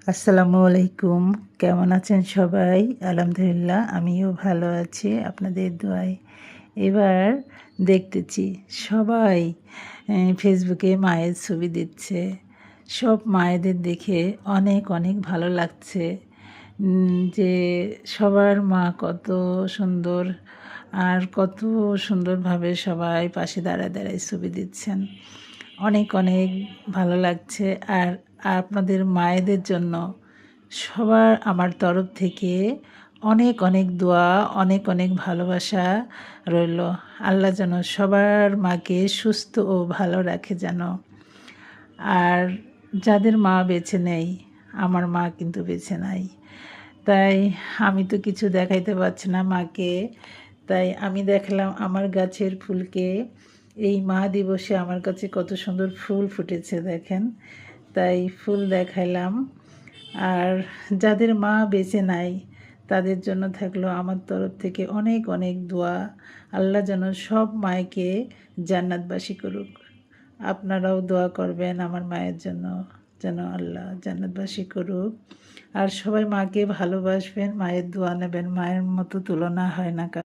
আসসালামু আলাইকুম। কেমন আছেন সবাই? আলহামদুলিল্লাহ আমিও ভালো আছি আপনাদের দোয়ায়। এবার দেখতেছি সবাই ফেসবুকে মায়ের ছবি দিচ্ছে। সব মায়েদের দেখে অনেক অনেক ভালো লাগছে। যে সবার মা কত সুন্দর আর কত সুন্দরভাবে সবাই পাশে দাঁড়ায় দাঁড়ায় ছবি দিচ্ছেন। অনেক অনেক ভালো লাগছে। আর আপনাদের মায়েদের জন্য সবার আমার তরফ থেকে অনেক অনেক দোয়া, অনেক অনেক ভালোবাসা রইল। আল্লাহ যেন সবার মাকে সুস্থ ও ভালো রাখে যেন। আর যাদের মা বেঁচে নেই, আমার মা কিন্তু বেঁচে নাই, তাই আমি তো কিছু দেখাইতে পারছি না মাকে। তাই আমি দেখালাম আমার গাছের ফুলকে। এই মা দিবসে আমার কাছে কত সুন্দর ফুল ফুটেছে দেখেন, তাই ফুল দেখাইলাম। আর যাদের মা বেঁচে নাই তাদের জন্য থাকলো আমার তরফ থেকে অনেক অনেক দোয়া। আল্লাহ যেন সব মায়েকে জান্নাতবাসী করুক। আপনারাও দোয়া করবেন আমার মায়ের জন্য, যেন আল্লাহ জান্নাতবাসী করুক। আর সবাই মাকে ভালোবাসবেন, মায়ের দোয়া নেবেন, মায়ের মতো তুলনা হয় না।